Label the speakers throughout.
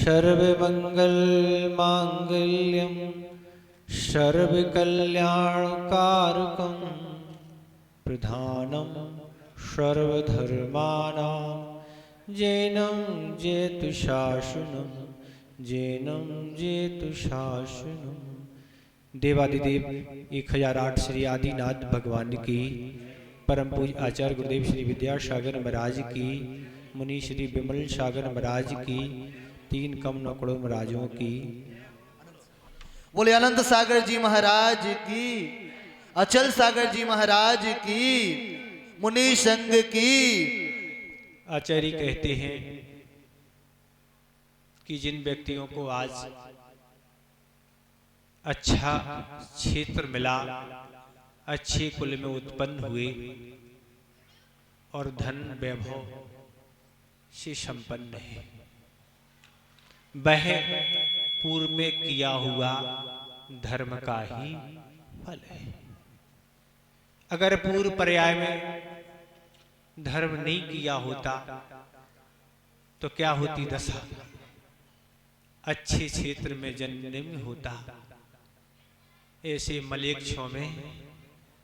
Speaker 1: सर्वमंगल मांगल्यम सर्वकल्याणकारकम प्रधानम सर्वधर्माणां जैनं जेतु शासनम जैनं जेतु शासनम। देवादिदेव 1008 श्री आदिनाथ भगवान की, परम पूज्य आचार्य गुरुदेव श्री विद्यासागर महाराज की, मुनि श्री विमल सागर महाराज की, 3 कमल कड़ों महाराजों की।
Speaker 2: बोले अनंत सागर जी महाराज की, अचल सागर जी महाराज की, मुनि संघ की।
Speaker 1: आचार्य कहते हैं कि जिन व्यक्तियों को आज अच्छा क्षेत्र मिला, अच्छे कुल में उत्पन्न हुए और धन वैभव से संपन्न है, वह पूर्व में किया हुआ धर्म का ही फल है। अगर पूर्व पर्याय में धर्म नहीं किया होता तो क्या होती दशा? अच्छे क्षेत्र में जन्म नहीं होता, ऐसे मलेच्छों में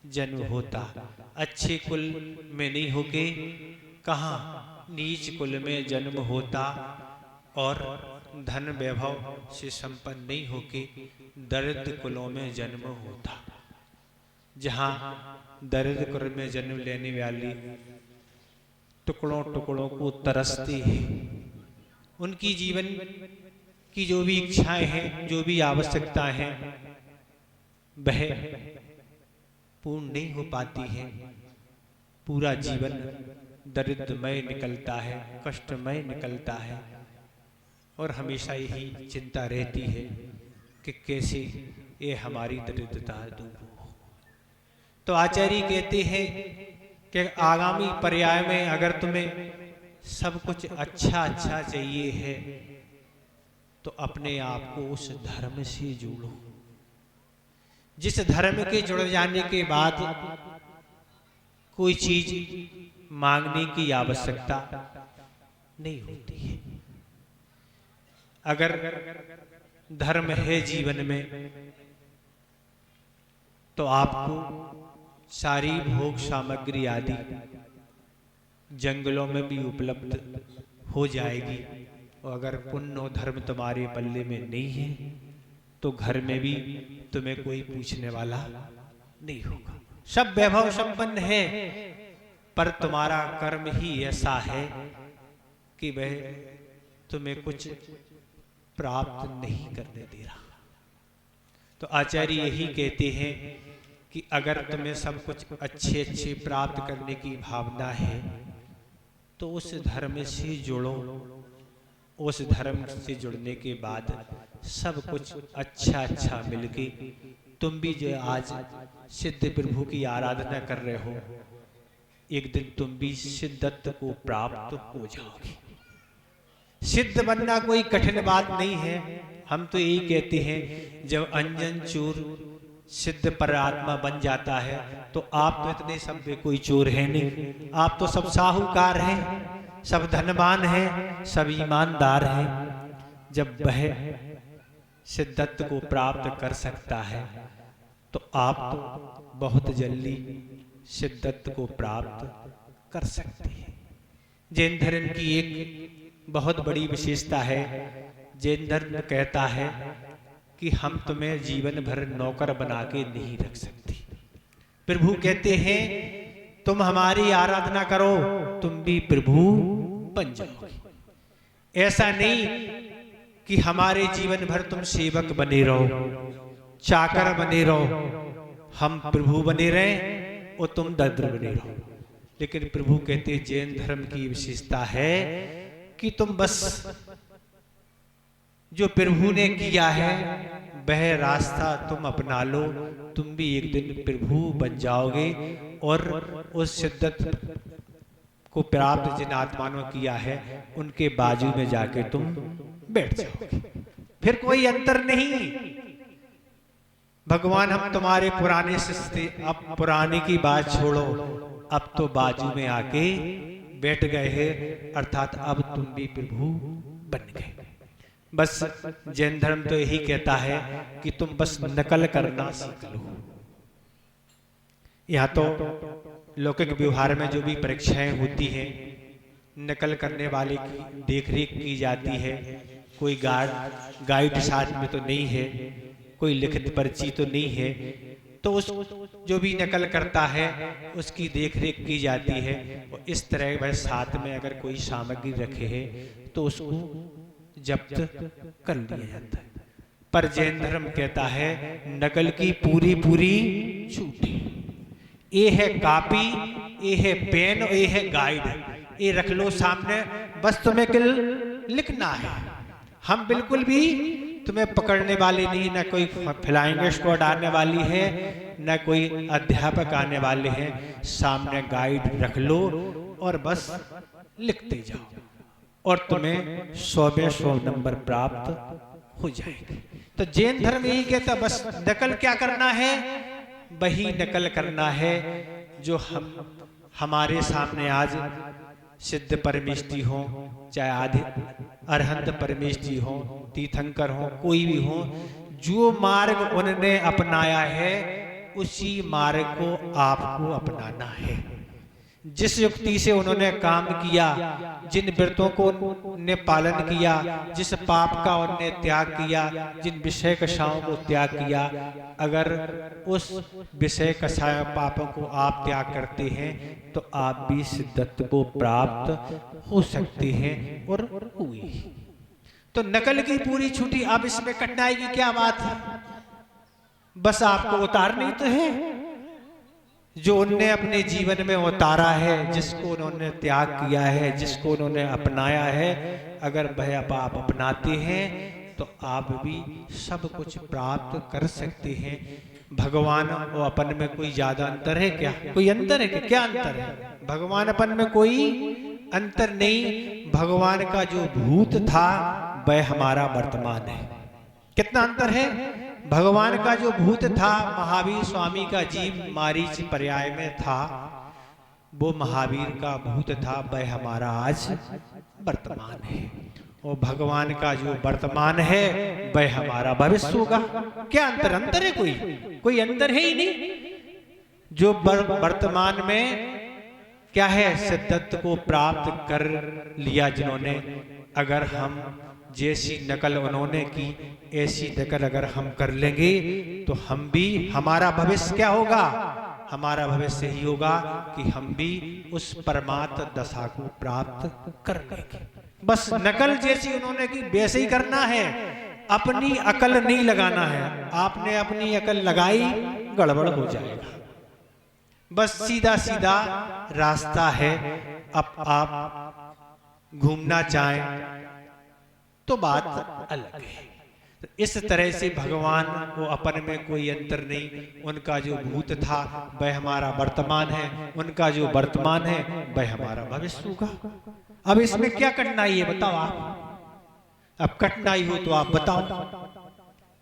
Speaker 1: जन्म होता। अच्छे कुल में नहीं होके कहाँ नीच कुल में जन्म होता और धन वैभव से संपन्न नहीं होके दरिद्र कुलों में जन्म होता। जहाँ दरिद्र कुल में जन्म लेने वाली टुकड़ों टुकड़ों को तरसती है, उनकी जीवन की जो भी इच्छाएं हैं, जो भी आवश्यकता है, वह पूर्ण नहीं हो पाती है। पूरा जीवन दरिद्रमय निकलता है, कष्टमय निकलता है और हमेशा यही चिंता रहती है कि कैसे ये हमारी दरिद्रता दूर हो। तो आचार्य कहते हैं कि आगामी पर्याय में अगर तुम्हें सब कुछ अच्छा अच्छा चाहिए है तो अपने आप को उस धर्म से जोड़ो, जिस धर्म के जुड़ जाने के बाद कोई चीज मांगने की आवश्यकता नहीं होती है। अगर धर्म है जीवन में तो आपको सारी भोग सामग्री आदि जंगलों में भी उपलब्ध हो जाएगी, और अगर पुण्य और धर्म तुम्हारे पल्ले में नहीं है तो घर में भी तुम्हें कोई पूछने वाला नहीं होगा। सब वैभव संपन्न है पर तुम्हारा कर्म ही ऐसा है कि वह तुम्हें कुछ प्राप्त नहीं करने दे रहा। तो आचार्य यही कहते हैं कि अगर तुम्हें सब कुछ अच्छे अच्छे प्राप्त करने की भावना है तो उस धर्म से जुड़ो। उस धर्म से जुड़ने के बाद सब कुछ अच्छा अच्छा मिलके तुम भी जो आज सिद्ध प्रभु की आराधना कर रहे हो, एक दिन तुम भी सिद्धत्व को प्राप्त हो जाओगे। सिद्ध बनना कोई कठिन बात नहीं है। हम तो यही कहते हैं जब अंजन चोर सिद्ध परात्मा बन जाता है तो आप तो इतने सभ्य कोई चोर है नहीं, आप तो सब साहूकार हैं, सब धनवान हैं, सब ईमानदार हैं। जब वह सिद्धत्व को प्राप्त कर सकता है तो आप तो बहुत जल्दी सिद्धत्व को प्राप्त कर सकते हैं। जैन धर्म की एक बहुत बड़ी विशेषता है, जैन धर्म कहता है कि हम तुम्हें जीवन भर नौकर बना के नहीं रख सकते। प्रभु कहते हैं तुम हमारी आराधना करो, तुम भी प्रभु बन जाओगे। ऐसा नहीं कि हमारे जीवन भर तुम सेवक बने रहो, चाकर बने रहो, हम प्रभु बने रहे और तुम दरिद्र बने रहो। लेकिन प्रभु कहते हैं जैन धर्म की विशेषता है कि तुम बस जो प्रभु ने किया है वह रास्ता तुम अपना लो, तुम भी एक दिन प्रभु बन जाओगे और उस सिद्धत्व को प्राप्त जिन आत्मा ने किया है उनके बाजू में जाके तुम बैठ जाओगे। फिर कोई अंतर नहीं। भगवान हम तुम्हारे पुराने शिष्य, अब पुराने की बात छोड़ो, अब तो बाजू में आके बैठ गए हैं, अर्थात अब तुम भी प्रभु बन गए। बस जैन धर्म तो यही कहता है कि तुम बस नकल करना सीख लो। यहाँ तो लौकिक व्यवहार में जो भी परीक्षाएं होती हैं, नकल करने वाले की देखरेख की जाती है। कोई गाइड साथ में तो नहीं है, कोई लिखित पर्ची तो नहीं है, तो उस जो भी नकल करता है उसकी देखरेख की जाती है। और इस तरह वह साथ में अगर कोई सामग्री रखे है तो उसको जब्त कर लिया जाता है। पर जैन धर्म कहता है नकल की पूरी पूरी छूट। ये है कॉपी, ये है पेन और ये है गाइड, ये रख लो सामने, बस तुम्हें केवल लिखना है। हम बिल्कुल भी तुम्हें पकड़ने वाले नहीं, न कोई फ्लाइंग स्क्वाड आने वाली है, न कोई अध्यापक आने वाले हैं। सामने गाइड रख लो और बस लिखते जाओ और तुम्हें 100 में 100 नंबर प्राप्त हो जाएंगे। तो जैन धर्म यही कहता बस नकल क्या करना है, वही नकल करना है जो हमारे सामने आज सिद्ध परमेष्ठी हो, चाहे आदि अरहंत परमेष्ठी हो, तीर्थंकर हो, कोई भी हो, जो मार्ग उन्होंने अपनाया है उसी मार्ग को आपको अपनाना है। जिस युक्ति से उन्होंने काम किया, जिन व्रतों को उन्होंने पालन किया, जिस पाप का उन्होंने त्याग किया, जिन विषय कषायों को त्याग किया, अगर उस विषय कषाय पापों को आप त्याग करते हैं तो आप भी सिद्धत्व को प्राप्त हो सकते हैं और हुई। तो नकल की पूरी छुट्टी। अब इसमें कठिनाई की क्या बात है, बस आपको उतारनी तो है जो उनने अपने जीवन में उतारा है, जिसको उन्होंने त्याग किया है, जिसको उन्होंने अपनाया है। अगर वह आप अपनाते हैं तो आप भी सब कुछ प्राप्त कर सकते हैं। भगवान और अपन में कोई ज्यादा अंतर है क्या? कोई अंतर है क्या? अंतर है? भगवान अपन में कोई अंतर नहीं। भगवान का जो भूत था वह हमारा वर्तमान है। कितना अंतर है? भगवान का जो भूत था, महावीर स्वामी का जीव मारीच पर्याय में था, वो महावीर का भूत था, वह हमारा आज वर्तमान है। और भगवान का जो वर्तमान है वह हमारा भविष्य होगा। क्या अंतर? अंतर है कोई अंतर है ही नहीं। जो वर्तमान में क्या है, सिद्धत्व को प्राप्त कर लिया जिन्होंने, अगर हम जैसी नकल उन्होंने की ऐसी नकल अगर हम कर लेंगे तो हम भी, हमारा भविष्य क्या होगा? हमारा भविष्य ही होगा कि हम भी उस परमात्म दशा को प्राप्त कर लेंगे। बस नकल जैसी उन्होंने की वैसे ही करना है, अपनी अकल नहीं लगाना है। आपने अपनी अकल लगाई, गड़बड़ हो जाएगा। बस सीधा सीधा रास्ता है। अब आप घूमना चाहें तो बात अलग है। तो इस तरह से भगवान को अपन में कोई अंतर नहीं। उनका जो भूत था वह हमारा वर्तमान है, उनका जो वर्तमान है वह हमारा भविष्य होगा। अब इसमें क्या कठिनाई है बताओ आप? अब कठिनाई हो तो आप बताओ।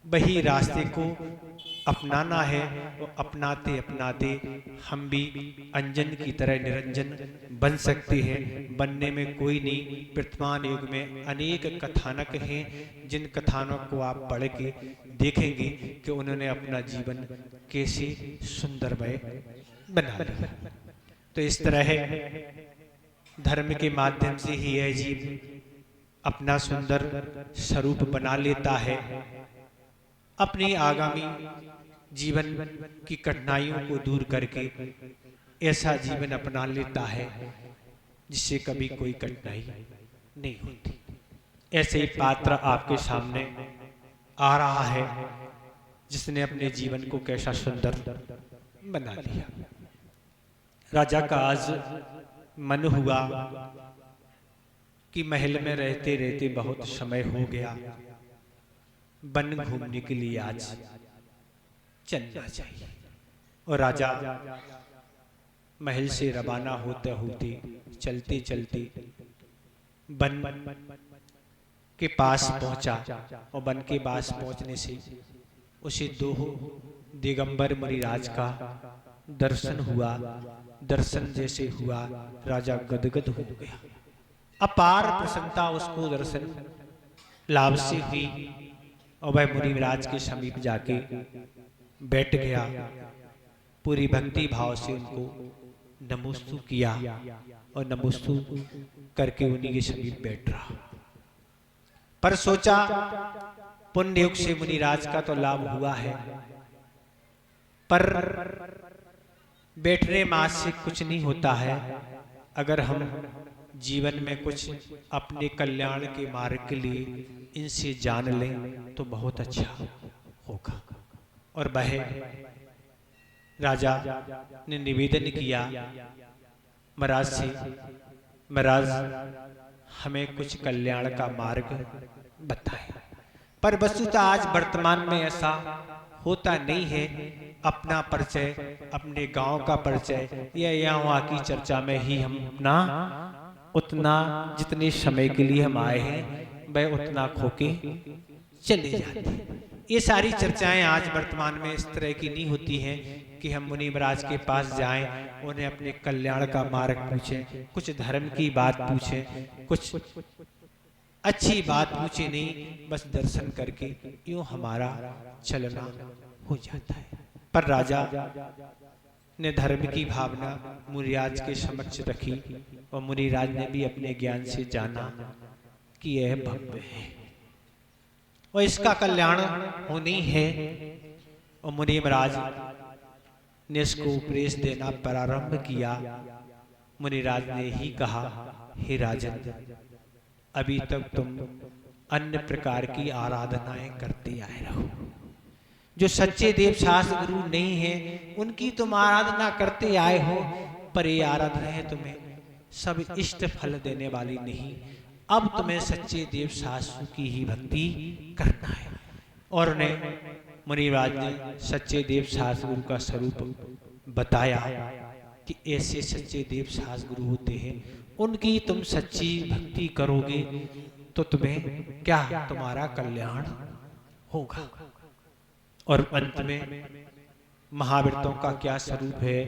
Speaker 1: वही रास्ते को अपनाना है। वो अपनाते अपनाते हम भी अंजन की तरह निरंजन बन सकते हैं। बनने में कोई नहीं। वर्तमान युग में अनेक कथानक हैं, जिन कथानक को आप पढ़ के देखेंगे कि उन्होंने अपना जीवन कैसे सुंदरमय बना लिया। तो इस तरह धर्म के माध्यम से ही यह जीव अपना सुंदर स्वरूप बना लेता है। अपनी आगामी जीवन की कठिनाइयों को दूर करके ऐसा जीवन अपना लेता है जिससे कभी कोई कठिनाई नहीं होती। ऐसे ही पात्र आपके सामने आ रहा है जिसने अपने जीवन को कैसा सुंदर बना लिया। राजा का आज मन हुआ कि महल में रहते रहते बहुत समय हो गया, वन घूमने के लिए आज चलना चाहिए। और राजा महल से रवाना होते होते चलते चलते वन के पास पहुंचा। और वन के पास पहुंचने से उसे दो दिगंबर मुनिराज का दर्शन हुआ। दर्शन जैसे हुआ राजा गदगद हो गया। अपार प्रसन्नता उसको दर्शन लाभ से हुई और वह मुनिराज के समीप जाके बैठ गया। पूरी भक्ति भाव से उनको नमोस्तु किया और नमोस्तु करके उन्हीं के समीप बैठ रहा। पर सोचा पुण्य युग से मुनिराज का तो लाभ हुआ है, पर बैठने मात्र से कुछ नहीं होता है। अगर हम जीवन में कुछ अपने कल्याण के मार्ग के लिए इनसे जान लें तो बहुत अच्छा होगा। और वह राजा ने निवेदन किया महाराज से, महाराज हमें कुछ कल्याण का मार्ग बताएं। पर वस्तुतः आज वर्तमान में ऐसा होता नहीं है। अपना परिचय, अपने गांव का परिचय या यहाँ वहाँ की चर्चा में ही हम अपना उतना जितने समय के लिए हम आए हैं वह उतना खोके चले जाते हैं। ये सारी चर्चाएं आज वर्तमान में इस तरह की नहीं होती हैं कि हम मुनि महाराज के पास जाएं, उन्हें अपने कल्याण का मार्ग पूछें, कुछ धर्म की बात पूछें, कुछ अच्छी बात पूछे नहीं, बस दर्शन करके यूं हमारा चलना हो जाता है। पर राजा ने धर्म की भावना मुनिराज के समक्ष रखी और मुनिराज ने भी अपने ज्ञान से जाना कि यह भव्य है और इसका कल्याण होनी है। और मुनि महाराज ने इसको उपदेश देना प्रारंभ किया। मुनिराज ने ही कहा, हे राजन, अभी तक तुम अन्य प्रकार की आराधनाएं करते आए रहो। जो सच्चे देव शास्त्र गुरु नहीं है उनकी तुम आराधना करते आए हो, पर ये आराधना है तुम्हें सब इष्ट फल देने वाली नहीं। अब तुम्हें सच्चे देव शास्त्र की ही भक्ति करना है। और उन्हें मुनिराज ने सच्चे देव शास्त्र गुरु का स्वरूप बताया कि ऐसे सच्चे देव शास्त्र गुरु होते हैं, उनकी तुम सच्ची भक्ति करोगे तो तुम्हें क्या, तुम्हारा कल्याण होगा। और अंत में महाव्रतों का क्या स्वरूप है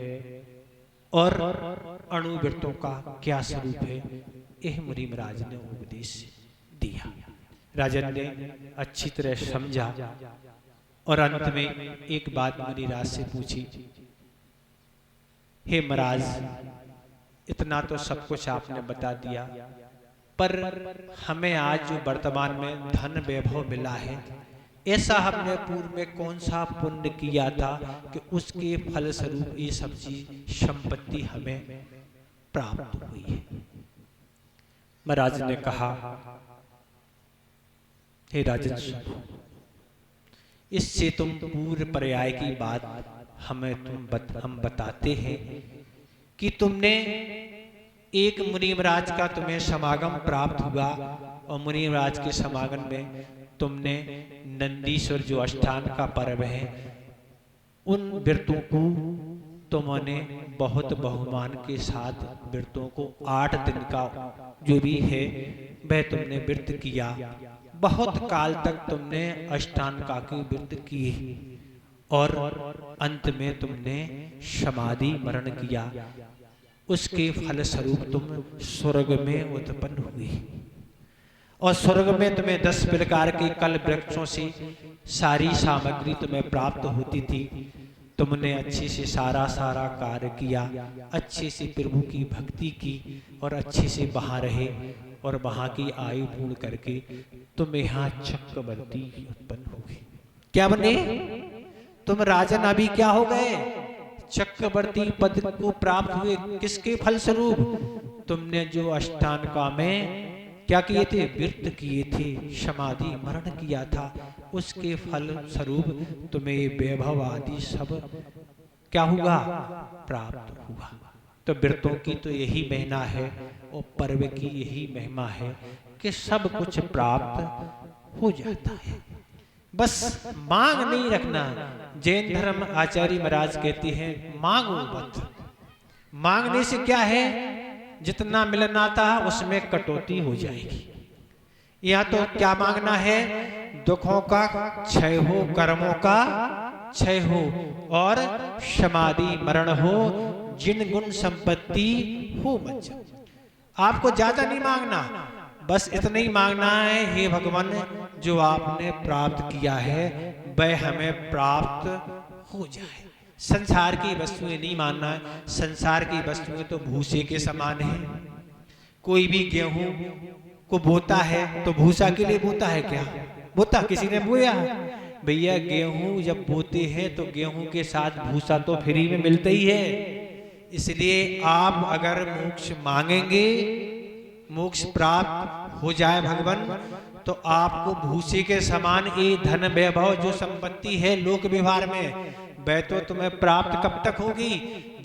Speaker 1: और अणुव्रतों का क्या स्वरूप है, यह मुनि महाराज ने उपदेश दिया। राजन ने अच्छी तरह समझा और अंत में एक बात मुनिराज से पूछी, हे महाराज, इतना तो सब कुछ आपने बता दिया, पर हमें आज जो वर्तमान में धन वैभव मिला है, ऐसा हमने पूर्व में कौन सा पुण्य किया था कि उसके फल स्वरूप ये सब चीज संपत्ति हमें प्राप्त हुई है। महाराज ने कहा, हे राजन, इससे तुम पूर्व पर्याय की बात हम बताते हैं कि तुमने एक मुनि महाराज का तुम्हें समागम प्राप्त हुआ और मुनि महाराज के समागम में तुमने नंदीश्वर जो अष्टान का पर्व है उन व्रतों को तुमने बहुत बहुमान के साथ व्रतों को 8 दिन का जो भी है वह तुमने व्रत किया। बहुत काल तक तुमने अष्टान का के व्रत किए और अंत में तुमने समाधि मरण किया। उसके फल स्वरूप तुम स्वर्ग में उत्पन्न हुए और स्वर्ग में तुम्हें 10 प्रकार के कल वृक्षों से सारी सामग्री तुम्हें प्राप्त होती थी। तुमने अच्छे से सारा कार्य किया, अच्छे से प्रभु की भक्ति की और अच्छे से वहां रहे और वहां की आयु पूर्ण करके तुम यहाँ चक्रवर्ती उत्पन्न हो गए। क्या बने तुम? राजन अभी क्या हो गए? चक्रवर्ती पद को प्राप्त हुए। किसके फल स्वरूप? तुमने जो अष्टान का में क्या किए थे? व्रत किए थे, समाधि मरण किया था, उसके फल स्वरूप तुम्हें वैभव आदि सब क्या हुआ? प्राप्त हुआ। तो व्रतों की तो यही महिमा है और पर्व की यही महिमा है कि सब कुछ प्राप्त हो जाता है, बस मांग नहीं रखना। जैन धर्म आचार्य महाराज कहते हैं मांगो मत। मांगने से क्या है, जितना मिलना था उसमें कटौती हो जाएगी। यहाँ तो क्या मांगना है? दुखों का क्षय हो, कर्मों का क्षय हो और समाधि मरण हो, जिन गुण संपत्ति हो मच। आपको ज्यादा नहीं मांगना, बस इतना ही मांगना है, हे भगवान जो आपने प्राप्त किया है वह हमें प्राप्त हो जाए। संसार की वस्तुएं नहीं मानना है। संसार की वस्तुएं तो भूसे के समान है। कोई भी गेहूं को बोता है तो भूसा के लिए बोता है क्या? बोता किसी ने बोया? भैया गेहूं जब बोते हैं तो गेहूं के साथ भूसा तो फ्री में मिलता ही है। इसलिए आप अगर मोक्ष मांगेंगे, मोक्ष प्राप्त हो जाए भगवान, तो आपको भूसे के समान ये धन वैभव जो संपत्ति है लोक व्यवहार में, वह तो तुम्हें प्राप्त कब तक होगी?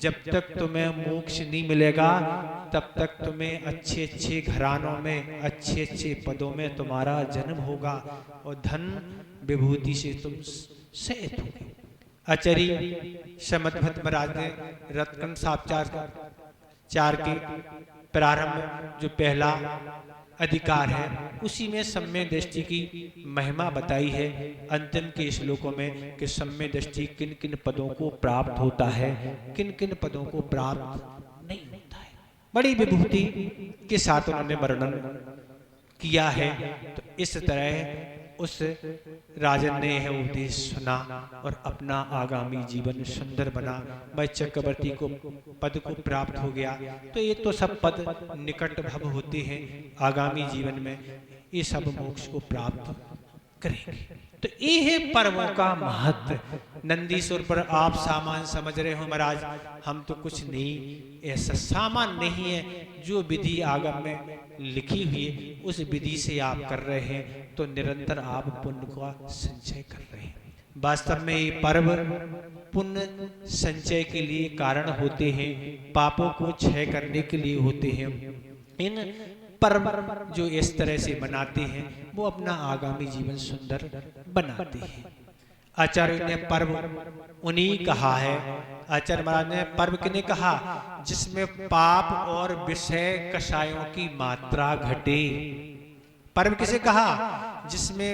Speaker 1: जब तक तुम्हें मोक्ष नहीं मिलेगा तब तक तुम्हें अच्छे अच्छे घरानों में, अच्छे अच्छे पदों में तुम्हारा जन्म होगा और धन विभूति से तुम सहित होगे। आचार्य समद्भक्त महाराज ने रत्न चार के प्रारंभ जो पहला अधिकार है उसी में सम्यक दृष्टि की महिमा बताई है अंतिम के श्लोकों में कि सम्यक दृष्टि किन किन पदों को प्राप्त होता है, किन किन पदों को प्राप्त नहीं होता है। बड़ी विभूति के साथ उन्होंने वर्णन किया है। तो इस तरह उस राजन ने यह उपदेश सुना और अपना आगामी जीवन सुंदर बना। भाई चक्रवर्ती को पद को प्राप्त हो गया। तो ये तो सब पद निकट भव होते हैं, आगामी जीवन में ये सब मोक्ष को प्राप्त करेंगे। तो ये है पर्वों का महत्व। नंदीश्वर पर आप सामान समझ रहे हो महाराज, हम तो कुछ नहीं, ऐसा सामान नहीं है। जो विधि आगम में लिखी हुई है उस विधि से आप कर रहे हैं तो निरंतर आप पुण्य का संचय कर रहे हैं। वास्तव में ये पर्व पुण्य संचय के लिए कारण होते हैं, पापों को क्षय करने के लिए होते हैं। इन पर्व जो इस तरह से मनाते हैं वो अपना आगामी जीवन सुंदर बनाते हैं। आचार्य ने पर्व उन्हीं कहा है, आचार्य महाराज ने पर्व किन्हें कहा? जिसमें पाप और विषय कषायों की मात्रा घटे। पर्व किसे कहा? जिसमें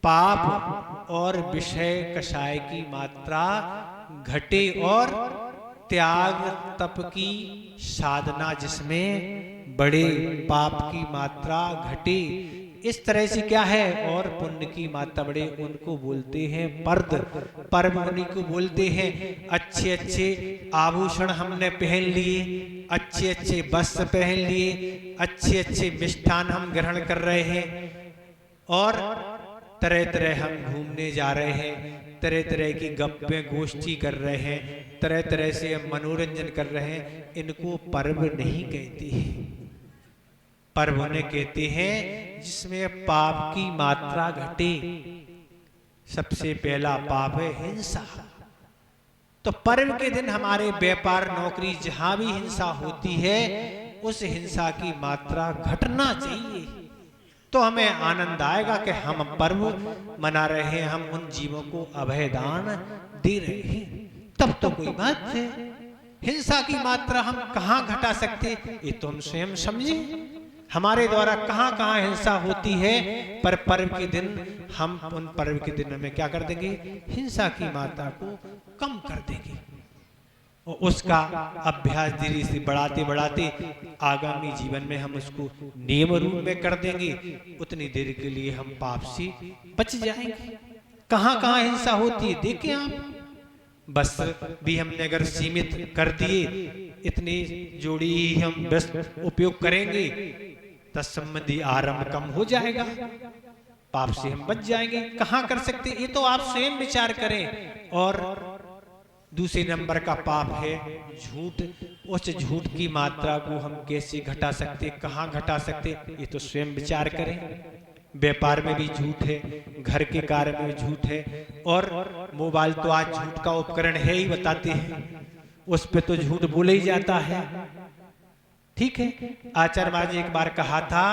Speaker 1: पाप और विषय कषाय की मात्रा घटे और त्याग तप की साधना जिसमें बड़े पाप की मात्रा घटे। इस तरह से क्या है और पुण्य की मात्रा बढ़े, उनको बोलते हैं पर्द। पर्व उन्हीं को बोलते हैं। अच्छे अच्छे आभूषण हमने पहन लिए, अच्छे अच्छे वस्त्र पहन लिए, अच्छे अच्छे मिष्ठान हम ग्रहण कर रहे हैं और तरह तरह हम घूमने जा रहे हैं, तरह तरह की गप्पे गोष्ठी कर रहे हैं, तरह तरह से हम मनोरंजन कर रहे हैं। इनको पर्व नहीं कहते हैं। पर्व उन्हें कहते हैं जिसमें पाप की मात्रा घटे। सबसे पहला पाप है हिंसा। तो पर्व के दिन हमारे व्यापार नौकरी जहां भी हिंसा होती है उस हिंसा की मात्रा घटना चाहिए। तो हमें आनंद आएगा कि हम पर्व मना रहे हैं, हम उन जीवों को अभयदान दे रहे हैं, तब तो कोई बात है। हिंसा की मात्रा हम कहाँ घटा सकते, ये तो हम स्वयं समझे। हमारे द्वारा कहाँ कहाँ हिंसा होती है, पर पर्व के दिन हम उन पर्व के दिन में क्या कर देंगे? हिंसा की मात्रा को कम कर देंगे और उसका अभ्यास धीरे से बढ़ाते बढ़ाते आगामी जीवन में हम उसको नियम रूप में कर देंगे। उतनी देर के लिए हम पाप से बच जाएंगे। कहाँ कहाँ हिंसा होती है देखें आप। वस्त्र भी हमने अगर सीमित कर दिए, इतनी जोड़ी हम वस्त्र उपयोग करेंगे, तत्संबंधी आरंभ कम हो जाएगा, पाप से हम बच जाएंगे। कहाँ कर सकते, ये तो आप स्वयं विचार करें। और दूसरे नंबर का पाप है झूठ। उस झूठ की मात्रा को हम कैसे घटा सकते, कहाँ घटा सकते, ये तो स्वयं विचार करें। व्यापार में भी झूठ है, घर के कार्य में झूठ है, और मोबाइल तो आज झूठ का उपकरण है ही, बताते हैं उस पे तो झूठ बोला ही जाता है। ठीक है। आचार्य महाराज ने एक बार कहा था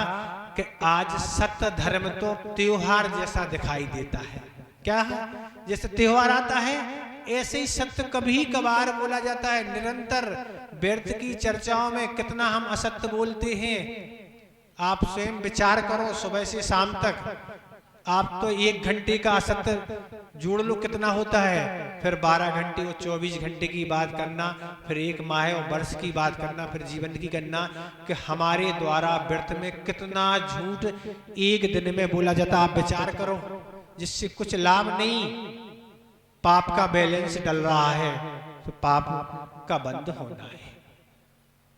Speaker 1: कि आज सत्य धर्म तो त्योहार जैसा दिखाई देता है। क्या है? जैसे त्योहार आता है ऐसे ही सत्य कभी कभार बोला जाता है। निरंतर व्यर्थ की चर्चाओं में कितना हम असत्य बोलते हैं। आप स्वयं विचार करो, सुबह से शाम तक आप तो 1 घंटे का असत्य जोड़ लो कितना होता है, फिर 12 घंटे और 24 घंटे की बात करना, फिर 1 माह और वर्ष की बात करना, फिर जीवन की करना कि हमारे द्वारा व्यर्थ में कितना झूठ एक दिन में बोला जाता। आप विचार करो, जिससे कुछ लाभ नहीं, पाप का बैलेंस डल रहा है, तो पाप का बंद होना है।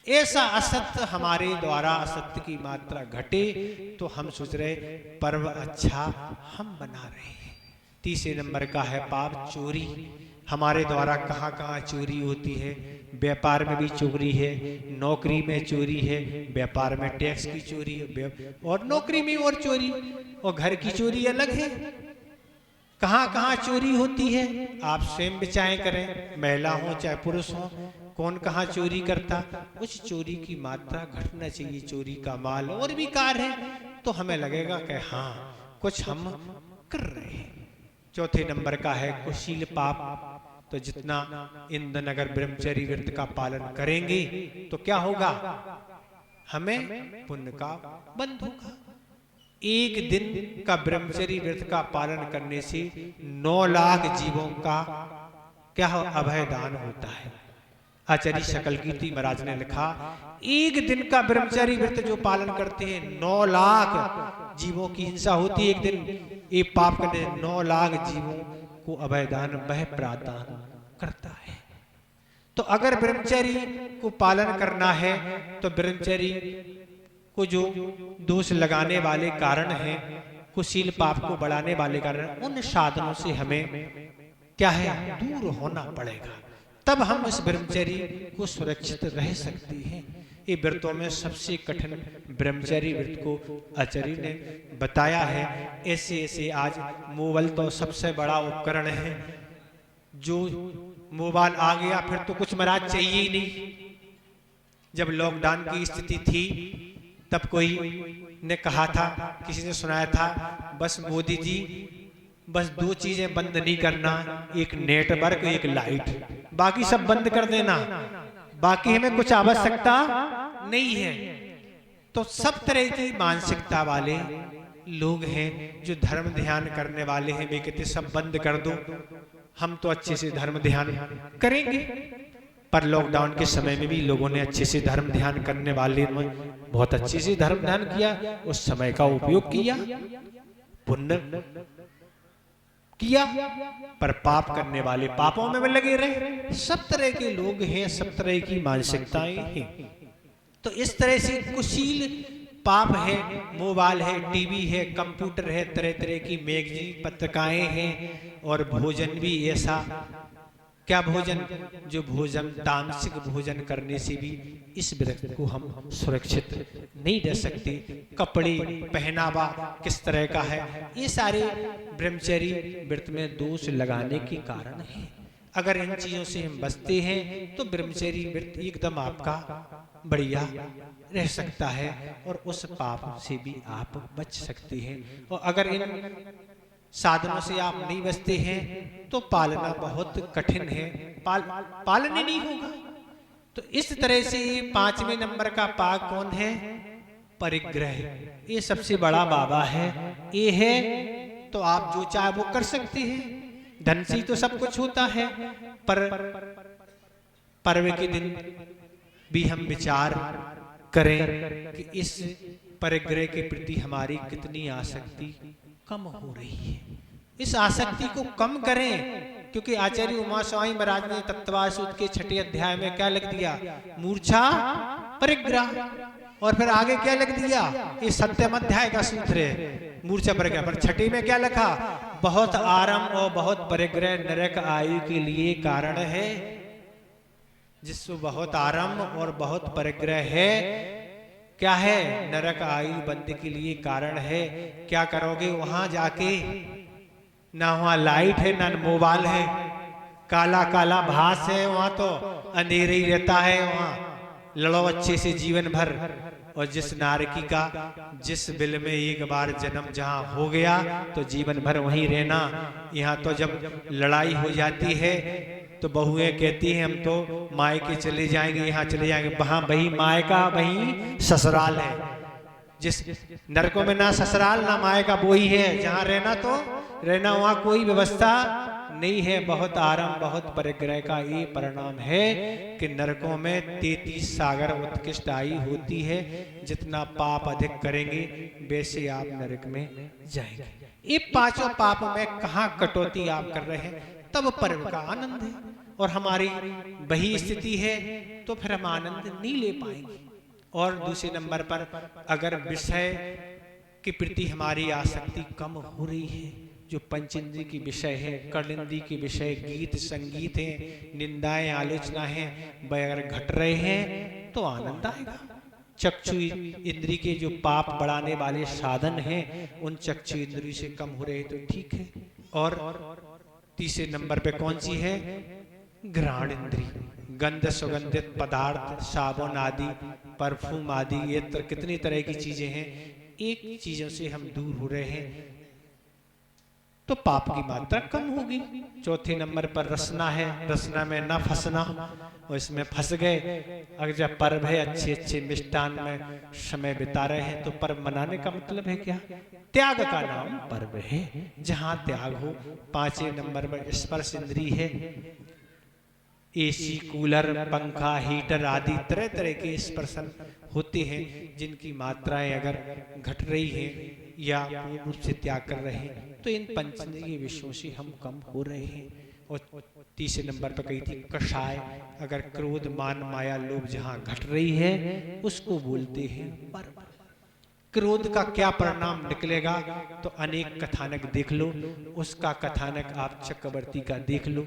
Speaker 1: ऐसा असत्य हमारे द्वारा असत्य की मात्रा घटे तो हम सोच रहे पर्व अच्छा हम बना रहे हैं। तीसरे नंबर का है पाप चोरी। हमारे द्वारा कहाँ कहाँ चोरी होती है। व्यापार में भी चोरी है, नौकरी में चोरी है, व्यापार में टैक्स की चोरी है, और नौकरी में और चोरी, और घर की चोरी अलग है। कहाँ कहाँ चोरी होती है आप स्वयं विचार करें, महिला हो चाहे पुरुष हो, कौन कहाँ चोरी करता। उस चोरी की मात्रा घटना चाहिए। चोरी का माल और भी कार है तो हमें लगेगा कि हाँ कुछ हम कर रहे हैं। चौथे नंबर का है कुशील पाप। तो जितना ईंधन अगर ब्रह्मचर्य व्रत का पालन करेंगे तो क्या होगा, हमें पुण्य का बंध होगा। 1 दिन का ब्रह्मचर्य व्रत का पालन करने से 9 लाख जीवों का क्या अभय दान होता है। आचार्य शकल कीर्ति महाराज ने लिखा, 1 दिन का ब्रह्मचर्य व्रत जो पालन करते हैं 9 लाख जीवों की हिंसा होती है। 1 दिन ये पाप करने 9 लाख जीवों को अभय दान वह प्रदान करता है। तो अगर ब्रह्मचर्य को पालन करना है तो ब्रह्मचर्य को जो दोष लगाने वाले कारण हैं, कुशील पाप को बढ़ाने वाले कारण, उन साधनों से हमें क्या है दूर होना पड़ेगा। तब हम इस ब्रह्मचर्य को सुरक्षित रह सकते हैं। ये व्रतों में सबसे कठिन ब्रह्मचर्य व्रत को आचार्य ने बताया है। ऐसे ऐसे आज मोबाइल तो सबसे बड़ा उपकरण है। जो मोबाइल आ गया फिर तो कुछ महाराज चाहिए ही नहीं। जब लॉकडाउन की स्थिति थी तब कोई ने कहा था, किसी ने सुनाया था, बस मोदी जी बस 2 चीजें बंद नहीं करना, एक नेटवर्क एक लाइट, बाकी सब बंद कर देना, बाकी हमें कुछ आवश्यकता नहीं है। तो सब तरह की मानसिकता वाले लोग हैं जो धर्म ध्यान करने वाले हैं, वे कहते सब बंद कर दो, हम तो अच्छे से धर्म ध्यान करेंगे। पर लॉकडाउन के समय में भी लोगों ने अच्छे से धर्म ध्यान करने वाले बहुत अच्छे से धर्म ध्यान किया, उस समय का उपयोग किया, पुण्य किया। पर पाप करने वाले पापों में लगे रहे। सब तरह के लोग हैं, सब तरह की मानसिकताएं हैं। तो इस तरह से कुशील पाप है। मोबाइल है, टीवी है, कंप्यूटर है, तरह तरह की मैगजीन पत्रिकाएं हैं, और भोजन भी ऐसा क्या भोजन, जो भोजन तामसिक भोजन करने से भी इस व्रत को हम सुरक्षित नहीं रह सकते। कपड़े पहनावा किस तरह का है, ये सारे ब्रह्मचर्य व्रत में दोष लगाने के कारण है। अगर इन चीजों से हम बचते हैं तो ब्रह्मचर्य व्रत एकदम आपका बढ़िया रह सकता है और उस पाप से भी आप बच सकते हैं। और अगर इन साधनों से आप नहीं बचते हैं तो पालना बहुत कठिन है, पालन ही नहीं होगा। तो इस तरह से 5वें नंबर का पाक कौन है, परिग्रह। ये सबसे बड़ा बाबा है। ये है तो आप जो चाहे वो कर सकते हैं। धन से तो सब कुछ होता है, पर पर्व के दिन भी हम विचार करें कि इस परिग्रह के प्रति हमारी कितनी आसक्ति कम हो रही है। इस आसक्ति को कम करें, क्योंकि आचार्य उमा स्वामी महाराज ने तत्वास के 6ठे अध्याय में क्या लिख दिया, मूर्छा परिग्रह। और फिर आगे क्या लिख दिया, ये 7वें अध्याय का सूत्र है मूर्छा परिग्रह। पर 6ठे में क्या लिखा, बहुत आराम और बहुत परिग्रह नरक आयु के लिए कारण है। जिसको बहुत आराम और बहुत परिग्रह है, क्या है, नरक आयु बंद के लिए कारण है। क्या करोगे वहां जाके, ना वहां लाइट है ना मोबाइल है, काला काला भास है, वहां तो अंधेरे ही रहता है। वहां लड़ो अच्छे से जीवन भर। और जिस नारकी का जिस बिल में एक बार जन्म जहां हो गया तो जीवन भर वहीं रहना। यहाँ तो जब लड़ाई हो जाती है तो बहुएं कहती हैं हम तो मायके चले जाएंगे, यहाँ चले जाएंगे, वहां वही मायका वही ससुराल है। जिस नरकों में ना ससुराल ना मायका वो ही है, जहाँ रहना तो रहना, वहाँ कोई व्यवस्था नहीं है। बहुत आराम बहुत परिग्रह का ये परिणाम है कि नरकों में 33 सागर उत्कृष्ट आयु होती है। जितना पाप अधिक करेंगे वैसे आप नरक में जाएंगे। ये पांचों पाप में कहाँ कटौती आप कर रहे हैं, तब पर्व का आनंद है। और हमारी वही स्थिति है तो फिर हम आनंद नहीं ले पाएंगे। और दूसरे नंबर पर अगर विषय के प्रति हमारी आसक्ति कम हो रही है, जो पंचेंद्रिय की विषय है, कर्णेंद्रिय की विषय, गीत संगीत है, निंदाएं आलोचना है, वह अगर घट रहे हैं तो आनंद आएगा। चक्षु इंद्रिय के जो पाप बढ़ाने वाले साधन हैं उन चक्षु इंद्रिय से कम हो रहे तो ठीक है। और तीसरे नंबर पे कौन सी है? घ्राण इंद्रिय, गंध सुगंधित पदार्थ, साबुन आदि, परफ्यूम आदि, ये कितनी तरह की चीजें हैं, एक चीजों से हम दूर हो रहे हैं तो पाप की मात्रा कम होगी। चौथे नंबर पर रसना है, रसना में न फंसना, और इसमें फंस गए। अगर जब पर्व है अच्छे अच्छे मिष्टान में समय बिता रहे हैं तो पर्व मनाने का मतलब है क्या? त्याग का नाम पर्व है, जहां त्याग हो। पांचवें नंबर पर स्पर्श इंद्रिय है, एसी, कूलर, पंखा, हीटर आदि तरह तरह के स्पर्शन होते हैं जिनकी मात्राएं अगर घट रही हैं या पूर्ण रूप से त्याग कर रहे हैं तो इन पंचेंद्रिय विषयों से हम कम हो रहे हैं। और तीसरे नंबर पर कही थी कषाय, अगर क्रोध मान माया लोभ जहां घट रही है उसको बोलते हैं पर्व। क्रोध का क्या परिणाम निकलेगा तो अनेक कथानक देख लो, उसका कथानक आप चक्रवर्ती का देख लो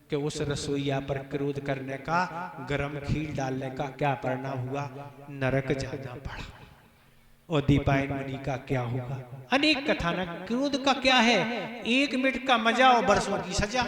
Speaker 1: कि उस रसोईया पर क्रोध करने का, गरम खीर डालने का क्या परिणाम हुआ, नरक जाना पड़ा। और दीपायन मुनि का क्या होगा। अनेक कथानक। क्रोध का क्या है? 1 मिनट का मजा और बरसों की सजा।